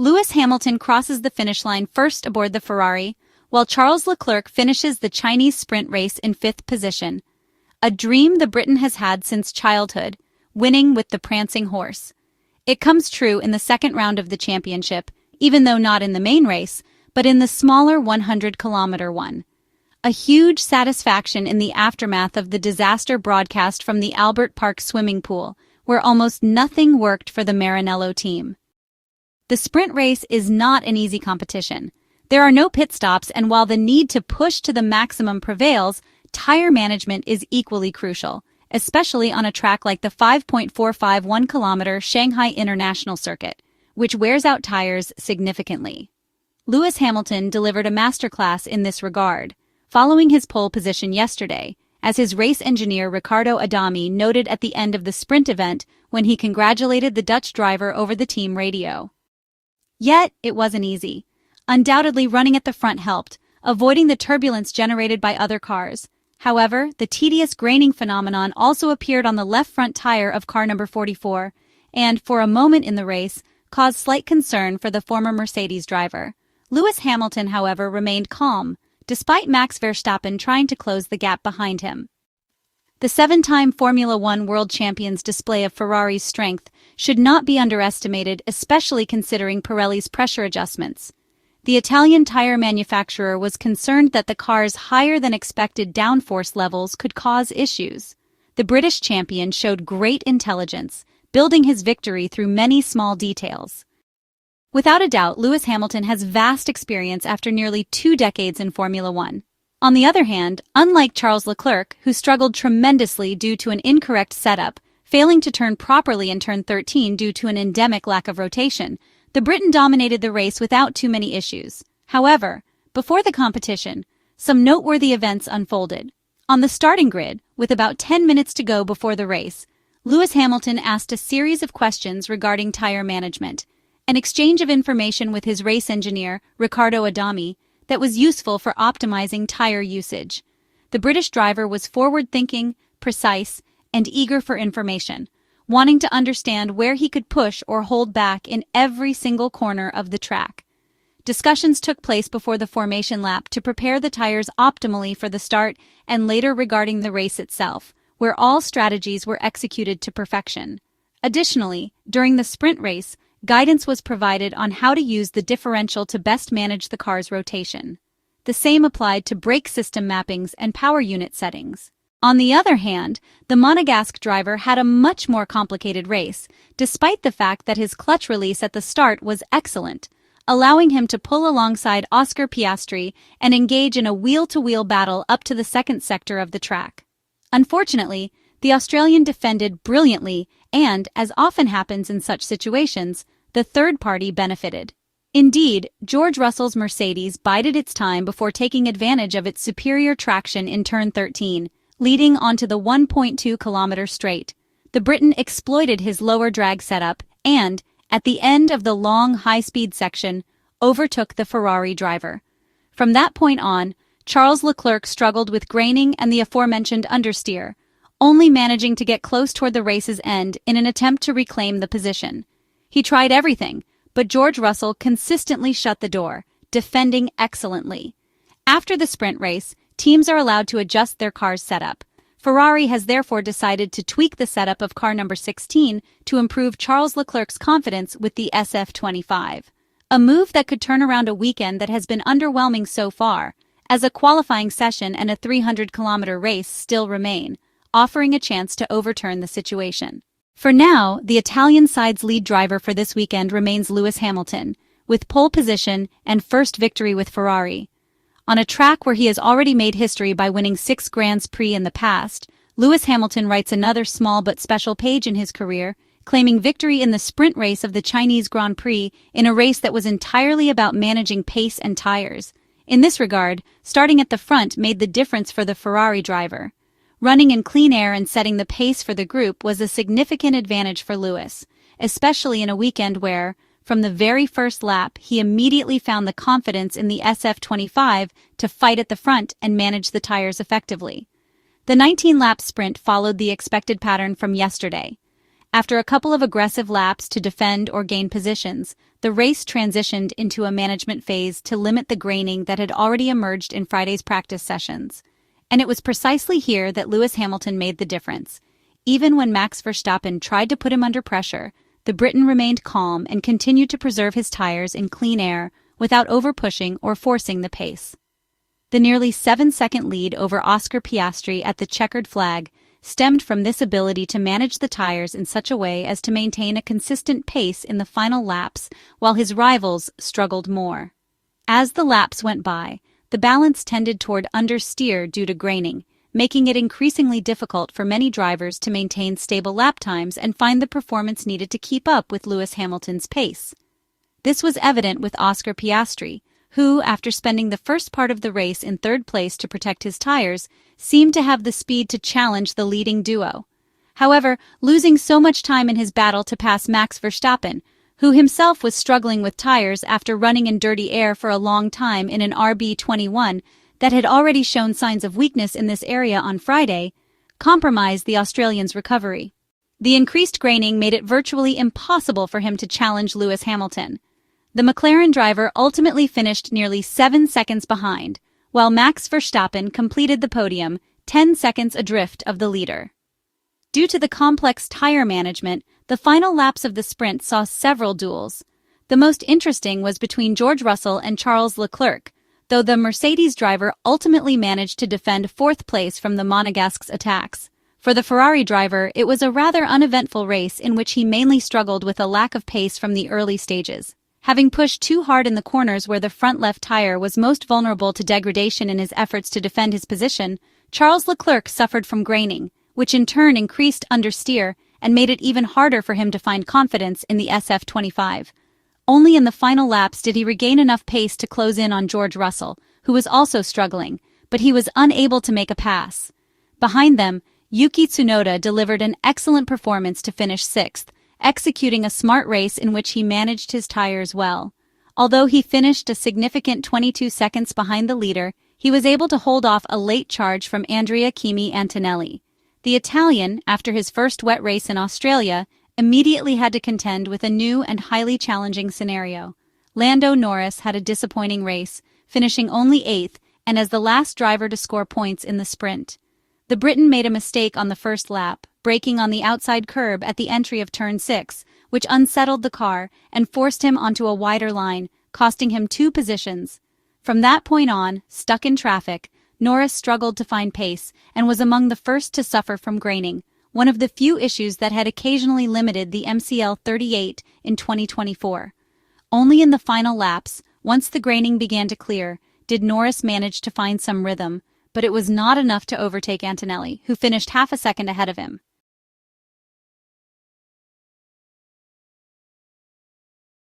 Lewis Hamilton crosses the finish line first aboard the Ferrari, while Charles Leclerc finishes the Chinese sprint race in 5th position. A dream the Briton has had since childhood, winning with the Prancing Horse. It comes true in the second round of the championship, even though not in the main race, but in the smaller 100-kilometer one. A huge satisfaction in the aftermath of the disaster broadcast from the Albert Park swimming pool, where almost nothing worked for the Maranello team. The sprint race is not an easy competition. There are no pit stops, and while the need to push to the maximum prevails, tire management is equally crucial, especially on a track like the 5.451-kilometer Shanghai International Circuit, which wears out tires significantly. Lewis Hamilton delivered a masterclass in this regard, following his pole position yesterday, as his race engineer Riccardo Adami noted at the end of the sprint event when he congratulated the Dutch driver over the team radio. Yet, it wasn't easy. Undoubtedly, running at the front helped, avoiding the turbulence generated by other cars. However, the tedious graining phenomenon also appeared on the left front tire of car number 44, and, for a moment in the race, caused slight concern for the former Mercedes driver. Lewis Hamilton, however, remained calm, despite Max Verstappen trying to close the gap behind him. The 7-time Formula One world champion's display of Ferrari's strength should not be underestimated, especially considering Pirelli's pressure adjustments. The Italian tire manufacturer was concerned that the car's higher-than-expected downforce levels could cause issues. The British champion showed great intelligence, building his victory through many small details. Without a doubt, Lewis Hamilton has vast experience after nearly 2 decades in Formula One. On the other hand, unlike Charles Leclerc, who struggled tremendously due to an incorrect setup, failing to turn properly in turn 13 due to an endemic lack of rotation, the Briton dominated the race without too many issues. However, before the competition, some noteworthy events unfolded. On the starting grid, with about 10 minutes to go before the race, Lewis Hamilton asked a series of questions regarding tire management, an exchange of information with his race engineer, Riccardo Adami, that was useful for optimizing tire usage. The British driver was forward-thinking, precise, and eager for information, wanting to understand where he could push or hold back in every single corner of the track. Discussions took place before the formation lap to prepare the tires optimally for the start and later regarding the race itself, where all strategies were executed to perfection. Additionally, during the sprint race, guidance was provided on how to use the differential to best manage the car's rotation. The same applied to brake system mappings and power unit settings. On the other hand, the Monegasque driver had a much more complicated race, despite the fact that his clutch release at the start was excellent, allowing him to pull alongside Oscar Piastri and engage in a wheel-to-wheel battle up to the second sector of the track. Unfortunately, the Australian defended brilliantly and, as often happens in such situations, the third party benefited. Indeed, George Russell's Mercedes bided its time before taking advantage of its superior traction in turn 13, leading onto the 1.2-kilometer straight. The Briton exploited his lower drag setup and, at the end of the long high-speed section, overtook the Ferrari driver. From that point on, Charles Leclerc struggled with graining and the aforementioned understeer, only managing to get close toward the race's end in an attempt to reclaim the position. He tried everything, but George Russell consistently shut the door, defending excellently. After the sprint race, teams are allowed to adjust their car's setup. Ferrari has therefore decided to tweak the setup of car number 16 to improve Charles Leclerc's confidence with the SF25. A move that could turn around a weekend that has been underwhelming so far, as a qualifying session and a 300-kilometer race still remain, offering a chance to overturn the situation. For now, the Italian side's lead driver for this weekend remains Lewis Hamilton, with pole position and first victory with Ferrari. On a track where he has already made history by winning 6 Grands Prix in the past, Lewis Hamilton writes another small but special page in his career, claiming victory in the sprint race of the Chinese Grand Prix in a race that was entirely about managing pace and tires. In this regard, starting at the front made the difference for the Ferrari driver. Running in clean air and setting the pace for the group was a significant advantage for Lewis, especially in a weekend where, from the very first lap, he immediately found the confidence in the SF25 to fight at the front and manage the tires effectively. The 19-lap sprint followed the expected pattern from yesterday. After a couple of aggressive laps to defend or gain positions, the race transitioned into a management phase to limit the graining that had already emerged in Friday's practice sessions. And it was precisely here that Lewis Hamilton made the difference. Even when Max Verstappen tried to put him under pressure, the Briton remained calm and continued to preserve his tires in clean air without over-pushing or forcing the pace. The nearly 7-second lead over Oscar Piastri at the checkered flag stemmed from this ability to manage the tires in such a way as to maintain a consistent pace in the final laps while his rivals struggled more. As the laps went by, the balance tended toward understeer due to graining, making it increasingly difficult for many drivers to maintain stable lap times and find the performance needed to keep up with Lewis Hamilton's pace. This was evident with Oscar Piastri, who, after spending the first part of the race in third place to protect his tires, seemed to have the speed to challenge the leading duo. However, losing so much time in his battle to pass Max Verstappen, who himself was struggling with tires after running in dirty air for a long time in an RB21 that had already shown signs of weakness in this area on Friday, compromised the Australian's recovery. The increased graining made it virtually impossible for him to challenge Lewis Hamilton. The McLaren driver ultimately finished nearly 7 seconds behind, while Max Verstappen completed the podium 10 seconds adrift of the leader. Due to the complex tire management, the final laps of the sprint saw several duels. The most interesting was between George Russell and Charles Leclerc, though the Mercedes driver ultimately managed to defend fourth place from the Monegasque's attacks. For the Ferrari driver, it was a rather uneventful race in which he mainly struggled with a lack of pace from the early stages. Having pushed too hard in the corners where the front left tire was most vulnerable to degradation in his efforts to defend his position, Charles Leclerc suffered from graining, which in turn increased understeer and made it even harder for him to find confidence in the SF25. Only in the final laps did he regain enough pace to close in on George Russell, who was also struggling, but he was unable to make a pass. Behind them, Yuki Tsunoda delivered an excellent performance to finish sixth, executing a smart race in which he managed his tires well. Although he finished a significant 22 seconds behind the leader, he was able to hold off a late charge from Andrea Kimi Antonelli. The Italian, after his first wet race in Australia, immediately had to contend with a new and highly challenging scenario. Lando Norris had a disappointing race, finishing only 8th and as the last driver to score points in the sprint. The Briton made a mistake on the first lap, braking on the outside curb at the entry of Turn 6, which unsettled the car and forced him onto a wider line, costing him 2 positions. From that point on, stuck in traffic, Norris struggled to find pace and was among the first to suffer from graining, one of the few issues that had occasionally limited the MCL 38 in 2024. Only in the final laps, once the graining began to clear, did Norris manage to find some rhythm, but it was not enough to overtake Antonelli, who finished half a second ahead of him.